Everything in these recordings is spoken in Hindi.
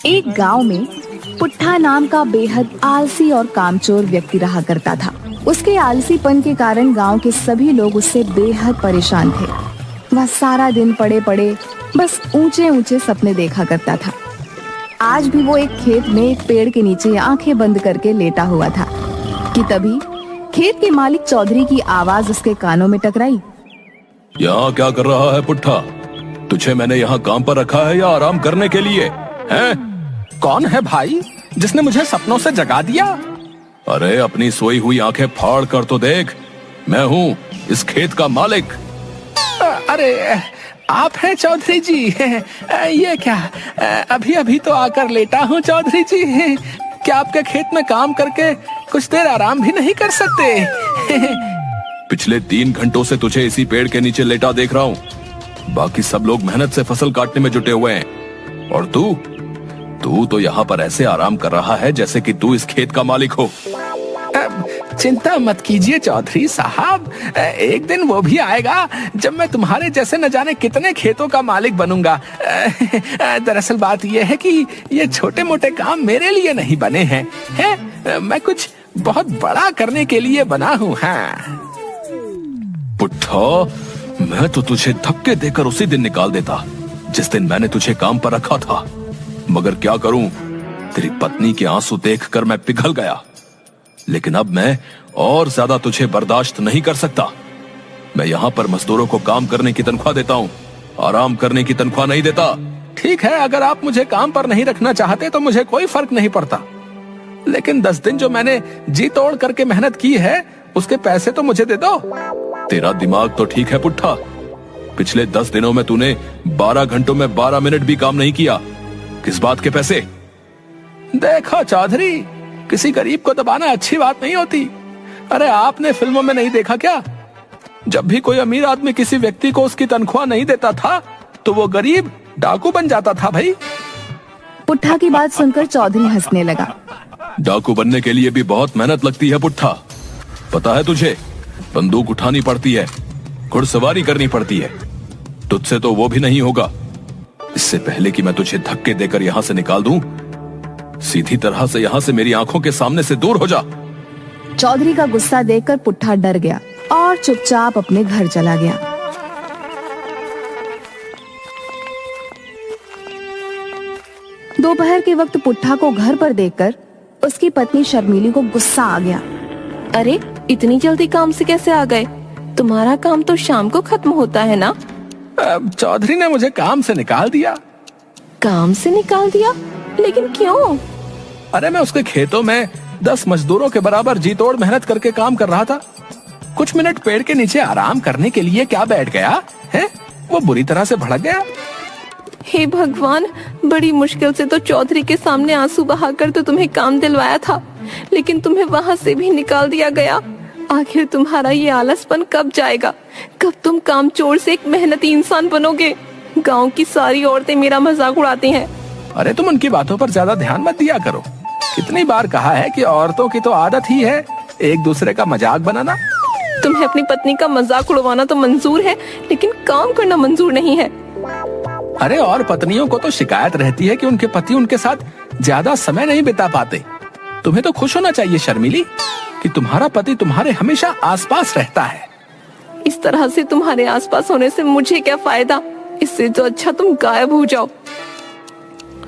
एक गांव में पुट्ठा नाम का बेहद आलसी और कामचोर व्यक्ति रहा करता था। उसके आलसीपन के कारण गांव के सभी लोग उससे बेहद परेशान थे। वह सारा दिन पड़े पड़े बस ऊंचे ऊंचे सपने देखा करता था। आज भी वो एक खेत में एक पेड़ के नीचे आंखें बंद करके लेटा हुआ था कि तभी खेत के मालिक चौधरी की आवाज उसके कानों में टकराई। यहाँ क्या कर रहा है पुट्ठा? तुझे मैंने यहाँ काम पर रखा है या आराम करने के लिए? हैं? कौन है भाई जिसने मुझे सपनों से जगा दिया? अरे अपनी सोई हुई आंखें फाड़ कर तो देख, मैं हूँ इस खेत का मालिक। अरे आप हैं चौधरी जी? ये क्या, अभी अभी तो आकर लेटा हूँ चौधरी जी। क्या आपके खेत में काम करके कुछ देर आराम भी नहीं कर सकते? पिछले 3 घंटों से तुझे इसी पेड़ के नीचे लेटा देख रहा हूँ। बाकी सब लोग मेहनत से फसल काटने में जुटे हुए हैं और तू तो यहाँ पर ऐसे आराम कर रहा है जैसे कि तू इस खेत का मालिक हो। चिंता मत कीजिए चौधरी साहब, एक दिन वो भी आएगा जब मैं तुम्हारे जैसे न जाने कितने खेतों का मालिक बनूंगा। दरअसल बात यह है कि ये छोटे मोटे काम मेरे लिए नहीं बने हैं, मैं कुछ बहुत बड़ा करने के लिए बना हूँ। हाँ पुट्ठा, मैं तो तुझे धक्के देकर उसी दिन निकाल देता जिस दिन मैंने तुझे काम पर रखा था, मगर क्या करूं, तेरी पत्नी के आंसू देखकर मैं पिघल गया। लेकिन अब मैं और ज्यादा तुझे बर्दाश्त नहीं कर सकता। मैं यहाँ पर मजदूरों को काम करने की तनख्वाह देता हूँ, आराम करने की तनख्वाह नहीं देता। ठीक है, अगर आप मुझे काम पर नहीं रखना चाहते तो मुझे कोई फर्क नहीं पड़ता, लेकिन 10 दिन जो मैंने जी तोड़ करके मेहनत की है उसके पैसे तो मुझे दे दो। तेरा दिमाग तो ठीक है पुट्ठा, पिछले 10 दिनों में तूने 12 घंटों में 12 मिनट भी काम नहीं किया। किस बात के पैसे? देखो चौधरी, किसी गरीब को दबाना अच्छी बात नहीं होती। अरे आपने फिल्मों में नहीं देखा क्या, जब भी कोई अमीर आदमी किसी व्यक्ति को उसकी तनख्वाह नहीं देता था तो वो गरीब डाकू बन जाता था भाई। पुट्ठा की बात सुनकर चौधरी हंसने लगा। डाकू बनने के लिए भी बहुत मेहनत लगती है पुट्ठा, पता है तुझे? बंदूक उठानी पड़ती है, घुड़सवारी करनी पड़ती है। तुझसे तो वो भी नहीं होगा। इससे पहले कि मैं तुझे धक्के देकर यहाँ से निकाल दूं, सीधी तरह से यहाँ से मेरी आंखों के सामने से दूर हो जा। चौधरी का गुस्सा देखकर पुट्ठा डर गया और चुपचाप अपने घर चला गया। दोपहर के वक्त पुट्ठा को घर पर देखकर उसकी पत्नी शर्मीली को गुस्सा आ गया। अरे इतनी जल्दी काम से कैसे आ गए? तुम्हारा काम तो शाम को खत्म होता है ना? चौधरी ने मुझे काम से निकाल दिया। काम से निकाल दिया? लेकिन क्यों? अरे मैं उसके खेतों में 10 मजदूरों के बराबर जी तोड़ मेहनत करके काम कर रहा था। कुछ मिनट पेड़ के नीचे आराम करने के लिए क्या बैठ गया है, वो बुरी तरह से भड़क गया। हे भगवान, बड़ी मुश्किल से तो चौधरी के सामने आंसू बहाकर तो तुम्हें काम दिलवाया था, लेकिन तुम्हें वहाँ से भी निकाल दिया गया। आखिर तुम्हारा ये आलसपन कब जाएगा? कब तुम कामचोर से एक मेहनती इंसान बनोगे? गांव की सारी औरतें मेरा मजाक उड़ाती हैं। अरे तुम उनकी बातों पर ज्यादा ध्यान मत दिया करो। कितनी बार कहा है कि औरतों की तो आदत ही है एक दूसरे का मजाक बनाना। तुम्हें अपनी पत्नी का मजाक उड़वाना तो मंजूर है, लेकिन काम करना मंजूर नहीं है। अरे और पत्नियों को तो शिकायत रहती है कि उनके पति उनके साथ ज्यादा समय नहीं बिता पाते। तुम्हें तो खुश होना चाहिए शर्मिली कि तुम्हारा पति तुम्हारे हमेशा आसपास रहता है। इस तरह से तुम्हारे आसपास होने से मुझे क्या फायदा? इससे तो अच्छा तुम गायब हो जाओ।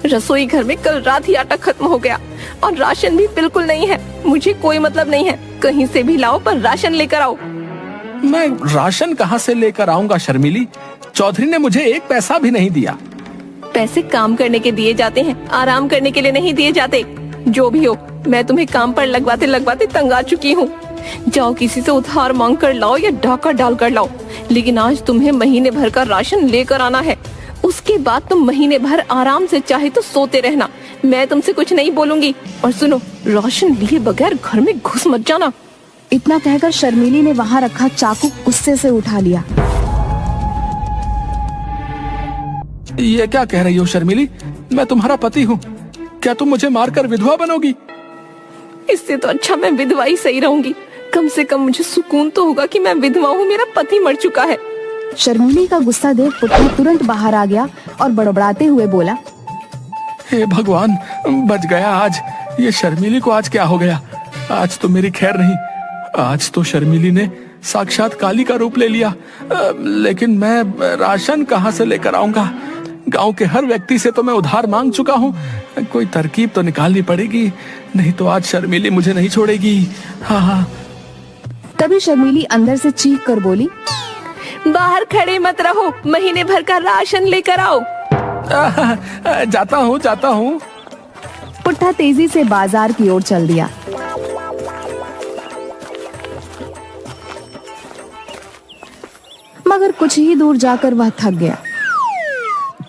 रसोई घर में कल रात ही आटा खत्म हो गया और राशन भी बिल्कुल नहीं है। मुझे कोई मतलब नहीं है, कहीं से भी लाओ पर राशन लेकर आओ। मैं राशन कहाँ से लेकर आऊंगा शर्मिली? चौधरी ने मुझे 1 पैसा भी नहीं दिया। पैसे काम करने के दिए जाते हैं, आराम करने के लिए नहीं दिए जाते। जो भी हो, मैं तुम्हें काम पर लगवाते लगवाते तंग आ चुकी हूँ। जाओ किसी से उधार मांग कर लाओ या डाका डाल कर लाओ, लेकिन आज तुम्हें महीने भर का राशन लेकर आना है। उसके बाद तुम महीने भर आराम से चाहे तो सोते रहना, मैं तुमसे कुछ नहीं बोलूंगी। और सुनो, राशन लिए बगैर घर में घुस मत जाना। इतना कहकर शर्मिली ने वहाँ रखा चाकू गुस्से से उठा लिया। ये क्या कह रही हो शर्मिली? मैं तुम्हारा पति हूँ, क्या तुम मुझे मारकर विधवा बनोगी? इससे तो अच्छा मैं विधवा ही सही रहूंगी। कम से कम मुझे सुकून तो होगा कि मैं विधवा हूँ, मेरा पति मर चुका है। शर्मिली का गुस्सा देख पुट्ठा तुरंत बाहर आ गया और बड़बड़ाते हुए बोला, हे भगवान, बच गया आज। ये शर्मिली को आज क्या हो गया? आज तो मेरी खैर नहीं। आज तो शर्मिली ने साक्षात काली का रूप ले लिया। लेकिन मैं राशन कहाँ से लेकर आऊंगा? गांव के हर व्यक्ति से तो मैं उधार मांग चुका हूँ। कोई तरकीब तो निकालनी पड़ेगी, नहीं तो आज शर्मिली मुझे नहीं छोड़ेगी। हाँ। तभी शर्मिली अंदर से चीख कर बोली, बाहर खड़े मत रहो, महीने भर का राशन लेकर आओ। जाता हूँ। पुट्ठा तेजी से बाजार की ओर चल दिया। मगर कुछ ही दूर जाकर वह थक गया।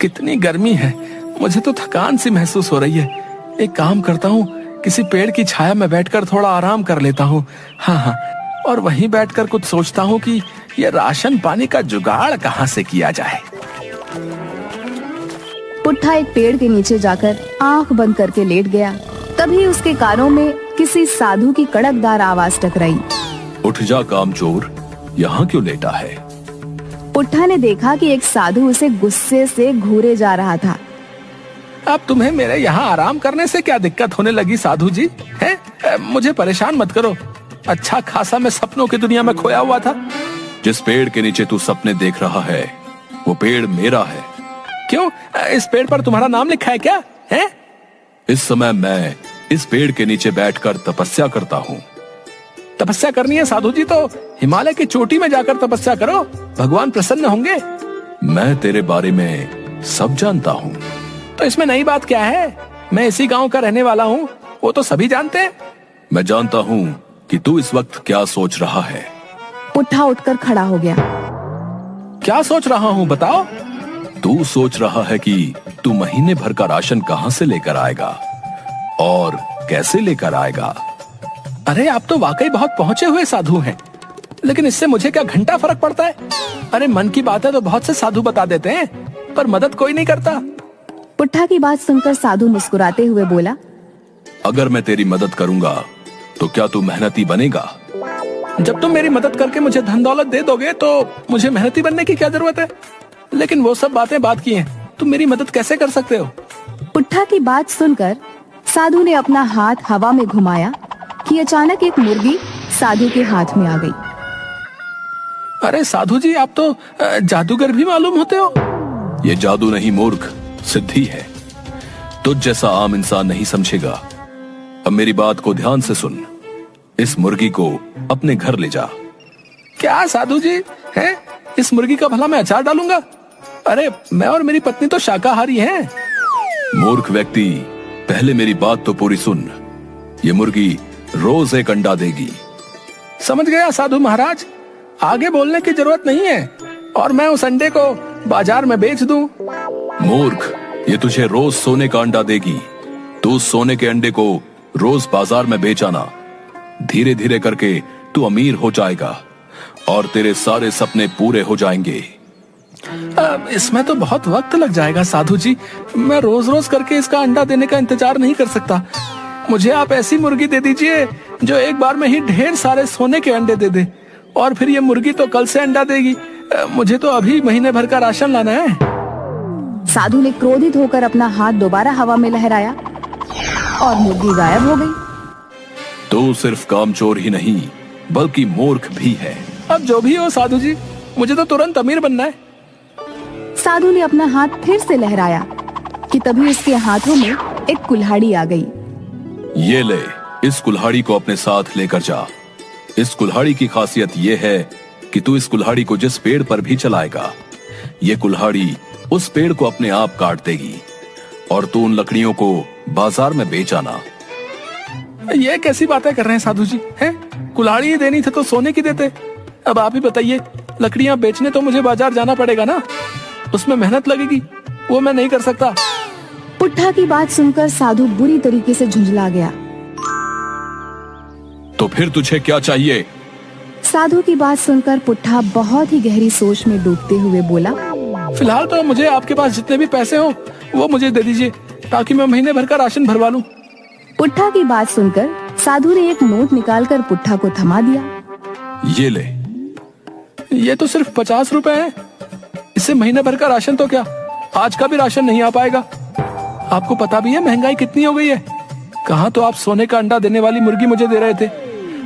कितनी गर्मी है, मुझे तो थकान सी महसूस हो रही है। एक काम करता हूँ, किसी पेड़ की छाया में बैठकर थोड़ा आराम कर लेता हूँ। हाँ, और वहीं बैठकर कुछ सोचता हूँ कि ये राशन पानी का जुगाड़ कहाँ से किया जाए। पुट्ठा एक पेड़ के नीचे जाकर आंख बंद करके लेट गया। तभी उसके कानों में किसी साधु की कड़कदार आवाज टकराई। उठ जा कामचोर, यहाँ क्यों लेटा है? पुट्ठा ने देखा कि एक साधु उसे गुस्से से घूरे जा रहा था। अब तुम्हें मेरे यहाँ आराम करने से क्या दिक्कत होने लगी साधु जी? हैं? मुझे परेशान मत करो। अच्छा खासा मैं सपनों की दुनिया में खोया हुआ था। जिस पेड़ के नीचे तू सपने देख रहा है, वो पेड़ मेरा है। क्यों? इस पेड़ पर तुम्हारा नाम लिखा है क्या? है? इस समय मैं इस पेड़ के नीचे बैठकर तपस्या करता हूँ। तपस्या करनी है साधु जी तो हिमालय की चोटी में जाकर तपस्या करो, भगवान प्रसन्न होंगे। मैं तेरे बारे में सब जानता हूँ। तो इसमें नई बात क्या है? मैं इसी गांव का रहने वाला हूँ, वो तो सभी जानते हैं। मैं जानता हूँ कि तू इस वक्त क्या सोच रहा है। पुट्ठा उठकर खड़ा हो गया। क्या सोच रहा हूँ बताओ? तू सोच रहा है कि तू महीने भर का राशन कहाँ से लेकर आएगा और कैसे लेकर आएगा। अरे आप तो वाकई बहुत पहुंचे हुए साधु हैं, लेकिन इससे मुझे क्या घंटा फर्क पड़ता है? अरे मन की बात है तो बहुत से साधु बता देते हैं, पर मदद कोई नहीं करता। पुट्ठा की बात सुनकर साधु मुस्कुराते हुए बोला, अगर मैं तेरी मदद करूंगा तो क्या तू मेहनती बनेगा? जब तुम मेरी मदद करके मुझे धन दौलत दे दोगे तो मुझे मेहनती बनने की क्या जरूरत है? लेकिन वो सब बातें बात की हैं, तुम मेरी मदद कैसे कर सकते हो? पुट्ठा की बात सुनकर साधु ने अपना हाथ हवा में घुमाया कि अचानक एक मुर्गी साधु के हाथ में आ गई। अरे साधु जी, आप तो जादूगर भी मालूम होते हो। ये जादू नहीं मूर्ख, सिद्धि है। तुझ जैसा आम इंसान नहीं समझेगा। अब मेरी बात को ध्यान से सुन। इस मुर्गी को अपने घर ले जा। क्या साधु जी, हैं? इस मुर्गी का भला मैं अचार डालूंगा? अरे मैं और मेरी पत्नी तो शाकाहारी हैं। मूर्ख व्यक्ति, पहले मेरी बात तो पूरी सुन। ये मुर्गी रोज एक अंडा देगी। समझ गया साधु महाराज, आगे बोलने की जरूरत नहीं है और मैं उस अंडे को बाजार में बेच दूं। मूर्ख, ये तुझे रोज सोने का अंडा देगी। तू सोने के अंडे को रोज बाजार में बेच आना। धीरे धीरे करके तू अमीर हो जाएगा और तेरे सारे सपने पूरे हो जाएंगे। इसमें तो बहुत वक्त लग जाएगा साधु जी। मैं रोज रोज करके इसका अंडा देने का इंतजार नहीं कर सकता। मुझे आप ऐसी मुर्गी दे दीजिए जो एक बार में ही ढेर सारे सोने के अंडे दे दे, और फिर ये मुर्गी तो कल से अंडा देगी। मुझे तो अभी महीने भर का राशन लाना है। साधु ने क्रोधित होकर अपना हाथ दोबारा हवा में लहराया और मुर्गी गायब हो गई। तू सिर्फ कामचोर ही नहीं बल्कि मूर्ख भी है। अब जो भी हो साधु जी, मुझे तो तुरंत अमीर बनना है। साधु ने अपना हाथ फिर से लहराया कि तभी उसके हाथों में एक कुल्हाड़ी आ गई। ये ले, इस कुल्हाड़ी को अपने साथ लेकर जा। इस कुल्हाड़ी की खासियत ये है कि तू इस कुल्हाड़ी को जिस पेड़ पर भी चलाएगा, ये कुल्हाड़ी उस पेड़ को अपने आप काट देगी और तू उन लकड़ियों को बाजार में बेच आना। ये कैसी बातें कर रहे हैं साधु जी? हैं? कुल्हाड़ी ही देनी थी तो सोने की देते। अब आप ही बताइए, लकड़ियां बेचने तो मुझे बाजार जाना पड़ेगा ना, उसमें मेहनत लगेगी, वो मैं नहीं कर सकता। पुट्ठा की बात सुनकर साधु बुरी तरीके से झुंझला गया। तो फिर तुझे क्या चाहिए? साधु की बात सुनकर पुट्ठा बहुत ही गहरी सोच में डूबते हुए बोला, फिलहाल तो मुझे आपके पास जितने भी पैसे हो वो मुझे दे दीजिए, ताकि मैं महीने भर का राशन भरवा लूं। पुट्ठा की बात सुनकर साधु ने एक नोट निकालकर पुट्ठा को थमा दिया। ये ले। ये तो सिर्फ 50 रुपए है। इससे महीने भर का राशन तो क्या, आज का भी राशन नहीं आ पाएगा। आपको पता भी है महंगाई कितनी हो गई है। कहाँ तो आप सोने का अंडा देने वाली मुर्गी मुझे दे रहे थे,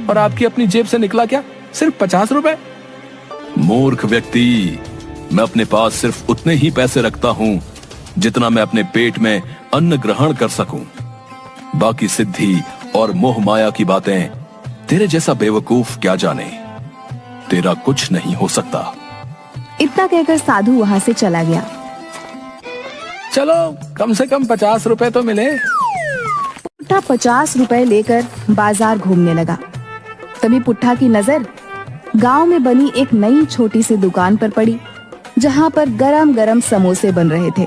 और आपकी अपनी जेब से निकला क्या, सिर्फ 50 रुपए। मूर्ख व्यक्ति, मैं अपने पास सिर्फ उतने ही पैसे रखता हूँ जितना मैं अपने पेट में अन्न ग्रहण कर सकूं। बाकी सिद्धि और मोह माया की बातें तेरे जैसा बेवकूफ क्या जाने। तेरा कुछ नहीं हो सकता। इतना कहकर साधु वहाँ से चला गया। चलो कम से कम 50 रुपए तो मिले। पुट्ठा 50 रुपए लेकर बाजार घूमने लगा। तभी पुट्ठा की नजर गांव में बनी एक नई छोटी सी दुकान पर पड़ी, जहां पर गरम गरम समोसे बन रहे थे।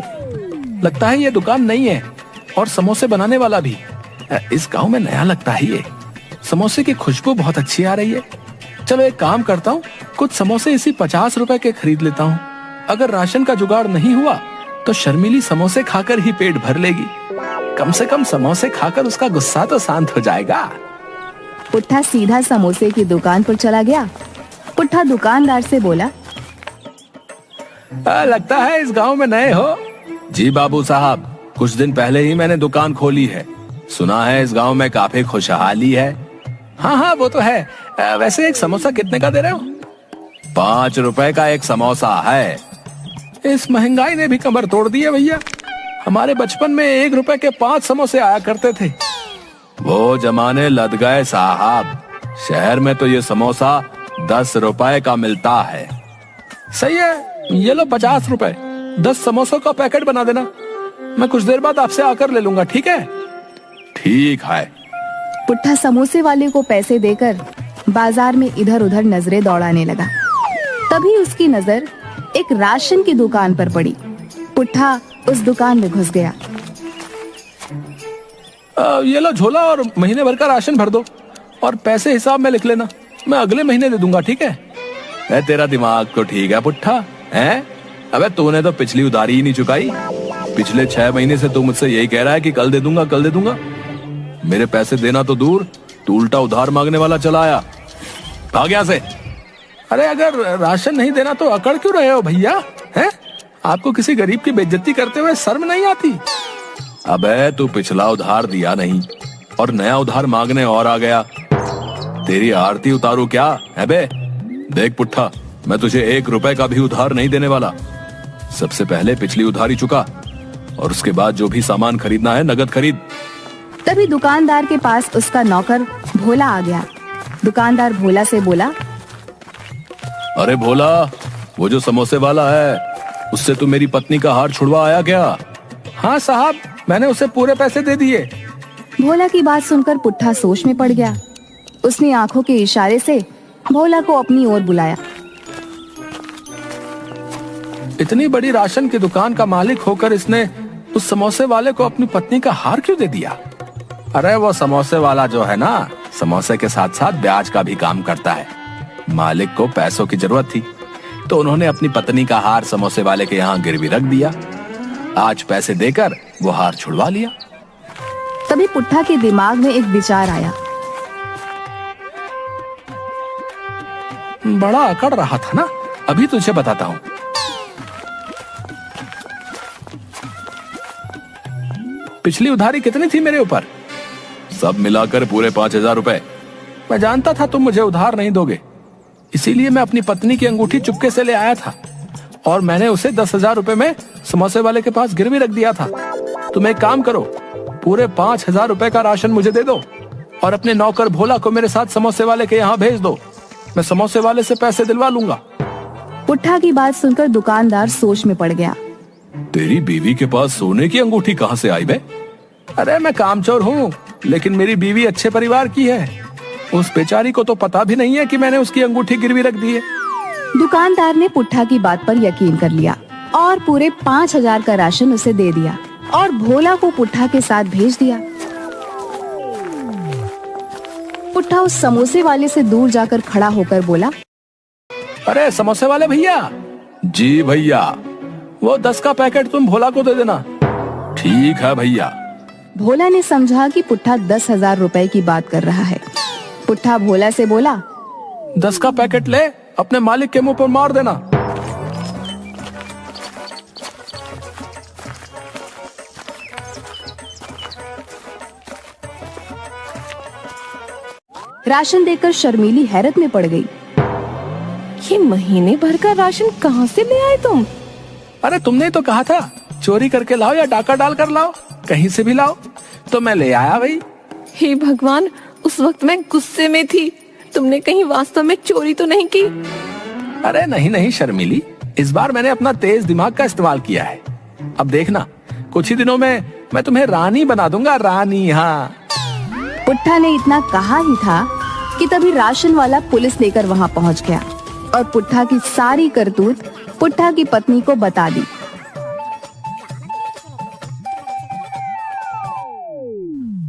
लगता है ये दुकान नई है और समोसे बनाने वाला भी। इस गांव में नया लगता है ये। समोसे की खुशबू बहुत अच्छी आ रही है। चलो एक काम करता हूँ, कुछ समोसे इसी 50 रुपए के खरीद लेता हूँ। अगर राशन का जुगाड़ नहीं हुआ तो शर्मिली समोसे खाकर ही पेट भर लेगी। कम से कम समोसे खाकर उसका गुस्सा तो शांत हो जाएगा। पुट्ठा सीधा समोसे की दुकान पर चला गया। पुट्ठा दुकानदार से बोला, लगता है इस गांव में नए हो। जी बाबू साहब, कुछ दिन पहले ही मैंने दुकान खोली है। सुना है इस गांव में काफी खुशहाली है। हाँ हाँ वो तो है। वैसे एक समोसा कितने का दे रहे हो? 5 रुपए का एक समोसा है। इस महंगाई ने भी कमर तोड़ दी है भैया। हमारे बचपन में 1 रुपए के 5 समोसे आया करते थे। वो जमाने लद गए साहब। शहर में तो ये समोसा 10 रुपए का मिलता है। सही है, ये लो 50 रुपए। 10 समोसों का पैकेट बना देना। मैं कुछ देर बाद आपसे आकर ले लूंगा, ठीक है? ठीक है। पुट्ठा समोसे वाले को पैसे देकर बाजार में इधर उधर नजरें दौड़ाने लगा। तभी उसकी नजर एक राशन की दुकान पर पड़ी। पुट्ठा उस दुकान में घुस गया। ये लो झोला और महीने भर का राशन भर दो, और पैसे हिसाब में लिख लेना। मैं अगले महीने दे दूंगा, ठीक है? तेरा दिमाग तो ठीक है पुट्ठा, हैं? अबे तूने तो पिछली उधारी ही नहीं चुकाई। पिछले 6 महीने से तू मुझसे यही कह रहा है कि कल दे दूंगा, कल दे दूंगा। मेरे पैसे देना तो दूर, तू उल्टा उधार मांगने वाला चला आया। भाग यहाँ से। अरे अगर राशन नहीं देना तो अकड़ क्यों रहे हो भैया? हैं? आपको किसी गरीब की बेइज्जती करते हुए शर्म नहीं आती? अबे तू पिछला उधार दिया नहीं और नया उधार मांगने और आ गया। तेरी आरती उतारू क्या है बे? देख पुट्ठा, मैं तुझे 1 रुपए का भी उधार नहीं देने वाला। सबसे पहले पिछली उधारी चुका, और उसके बाद जो भी सामान खरीदना है नगद खरीद। तभी दुकानदार के पास उसका नौकर भोला आ गया। दुकानदार भोला से बोला, अरे भोला, वो जो समोसे वाला है, उससे तू मेरी पत्नी का हार छुड़वा आया क्या? हाँ साहब, मैंने उसे पूरे पैसे दे दिए। भोला की बात सुनकर पुट्ठा सोच में पड़ गया। उसने आंखों के इशारे से भोला को अपनी ओर बुलाया। इतनी बड़ी राशन की दुकान का मालिक होकर इसने उस समोसे वाले को अपनी पत्नी का हार क्यों दे दिया? अरे वो समोसे वाला जो है ना, समोसे के साथ साथ ब्याज का भी काम करता है। मालिक को पैसों की जरूरत थी, तो उन्होंने अपनी पत्नी का हार समोसे वाले के यहाँ गिरवी रख दिया। आज पैसे देकर वो हार छुड़वा लिया। तभी पुट्ठा के दिमाग में एक विचार आया। बड़ा अकड़ रहा था ना, अभी तुझे बताता हूँ। पिछली उधारी कितनी थी मेरे ऊपर? सब मिलाकर पूरे 5000 रुपए। मैं जानता था तुम मुझे उधार नहीं दोगे, इसीलिए मैं अपनी पत्नी की अंगूठी चुपके से ले आया था, और मैंने उसे 10,000 रुपए में समोसे वाले के पास गिरवी रख दिया था। तुम एक काम करो, पूरे 5000 रुपए का राशन मुझे दे दो, और अपने नौकर भोला को मेरे साथ समोसे वाले के यहाँ भेज दो। मैं समोसे वाले से पैसे दिलवा लूंगा। पुट्ठा की बात सुनकर दुकानदार सोच में पड़ गया। तेरी बीवी के पास सोने की अंगूठी कहाँ से आई बे? अरे मैं कामचोर हूँ, लेकिन मेरी बीवी अच्छे परिवार की है। उस बेचारी को तो पता भी नहीं है कि मैंने उसकी अंगूठी गिरवी रख दी है। दुकानदार ने पुट्ठा की बात पर यकीन कर लिया और पूरे 5000 का राशन उसे दे दिया और भोला को पुट्ठा के साथ भेज दिया। पुट्ठा उस समोसे वाले से दूर जाकर खड़ा होकर बोला, अरे समोसे वाले भैया। जी भैया। वो 10 का पैकेट तुम भोला को दे देना। ठीक है भैया। भोला ने समझा कि पुट्ठा 10,000 रुपए की बात कर रहा है। पुट्ठा भोला से बोला, 10 का पैकेट ले, अपने मालिक के मुंह पर मार देना। राशन देखकर शर्मीली हैरत में पड़ गई। ये महीने भर का राशन कहाँ से ले आए तुम? अरे तुमने तो कहा था चोरी करके लाओ या डाका डाल कर लाओ, कहीं से भी लाओ, तो मैं ले आया भाई। हे भगवान, उस वक्त मैं गुस्से में थी। तुमने कहीं वास्तव में चोरी तो नहीं की? अरे नहीं नहीं शर्मीली, इस बार मैंने अपना तेज दिमाग का इस्तेमाल किया है। अब देखना, कुछ ही दिनों में मैं तुम्हें रानी बना दूंगा, रानी। हाँ। पुट्ठा ने इतना कहा ही था कि तभी राशन वाला पुलिस लेकर वहां पहुंच गया और पुट्ठा की सारी करतूत पुट्ठा की पत्नी को बता दी।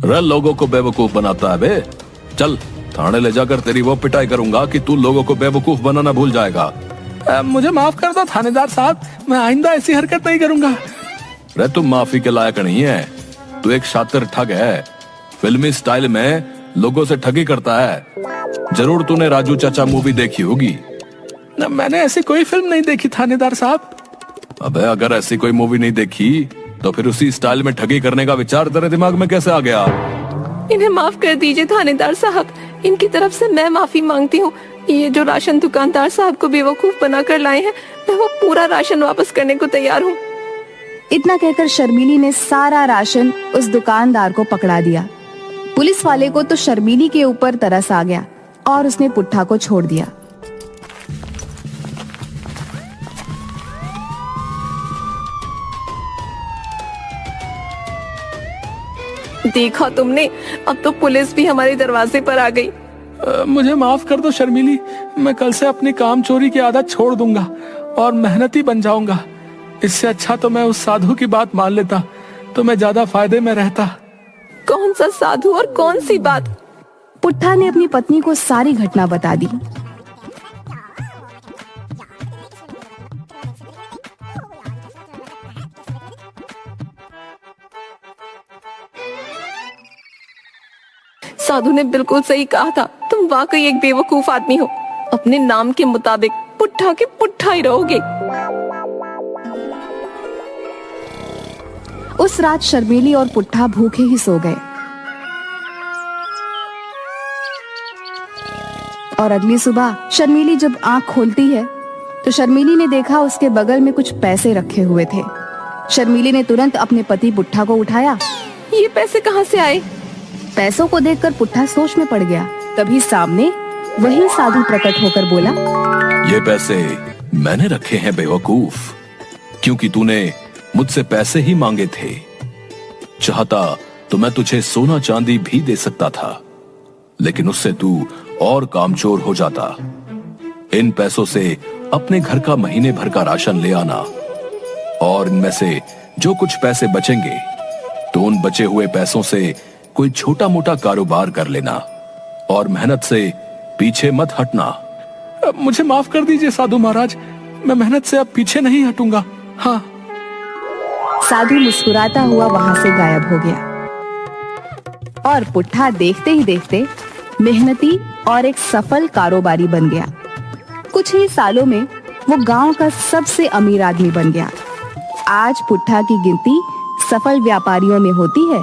रे लोगों को बेवकूफ बनाता है बे। चल थाने ले जाकर तेरी वो पिटाई करूंगा कि तू लोगों को बेवकूफ बनाना भूल जाएगा। मुझे माफ कर दो थानेदार साहब, मैं आइंदा ऐसी हरकत नहीं करूंगा। रे तुम माफी के लायक नहीं है, तू एक शातिर ठग है। फिल्मी स्टाइल में लोगों से ठगी करता है। जरूर तूने राजू चाचा मूवी देखी होगी। न, मैंने ऐसी कोई फिल्म नहीं देखी थानेदार साहब। अबे अगर ऐसी कोई मूवी नहीं देखी तो फिर उसी स्टाइल में ठगी करने का विचार तेरे दिमाग में कैसे आ गया? इन्हें माफ कर दीजिए थानेदार साहब, इनकी तरफ से मैं माफी मांगती हूँ। ये जो राशन दुकानदार साहब को बेवकूफ बनाकर लाए हैं, मैं वो पूरा राशन वापस करने को तैयार हूँ। इतना कहकर शर्मीली ने सारा राशन उस दुकानदार को पकड़ा दिया। पुलिस वाले को तो शर्मीली के ऊपर तरस आ गया और उसने पुट्ठा को छोड़ दिया। देखा तुमने, अब तो पुलिस भी हमारे दरवाजे पर आ गई। मुझे माफ कर दो शर्मीली, मैं कल से अपनी काम चोरी की आदत छोड़ दूंगा और मेहनती बन जाऊंगा। इससे अच्छा तो मैं उस साधु की बात मान लेता तो मैं ज्यादा फायदे में रहता। कौन सा साधु और कौन सी बात? पुट्ठा ने अपनी पत्नी को सारी घटना बता दी। साधु ने बिल्कुल सही कहा था, तुम वाकई एक बेवकूफ आदमी हो। अपने नाम के मुताबिक पुट्ठा के पुट्ठा ही रहोगे। उस रात शर्मीली और पुट्ठा भूखे ही सो गए और अगली सुबह शर्मीली जब आंख खोलती है तो शर्मीली ने देखा उसके बगल में कुछ पैसे रखे हुए थे। शर्मीली ने तुरंत अपने पति पुट्ठा को उठाया। ये पैसे कहाँ से आए? पैसों को देखकर पुट्ठा सोच में पड़ गया। तभी सामने वही साधु प्रकट होकर बोला, ये पैसे मैंने रखे हैं बेवकूफ, क्योंकि तूने मुझसे पैसे ही मांगे थे। चाहता तो मैं तुझे सोना चांदी भी दे सकता था, लेकिन उससे तू और कामचोर हो जाता। इन पैसों से अपने घर का महीने भर का राशन ले आना और इनमें से जो कुछ पैसे बचेंगे तो उन बचे हुए पैसों से कोई छोटा मोटा कारोबार कर लेना और मेहनत से पीछे मत हटना। मुझे माफ कर दीजिए साधु महाराज, मैं मेहनत से अब पीछे नहीं हटूंगा। हाँ। साधु मुस्कुराता हुआ वहां से गायब हो गया और पुट्ठा देखते ही देखते मेहनती और एक सफल कारोबारी बन गया। कुछ ही सालों में वो गांव का सबसे अमीर आदमी बन गया। आज पुट्ठा की गिनती सफल व्यापारियों में होती है।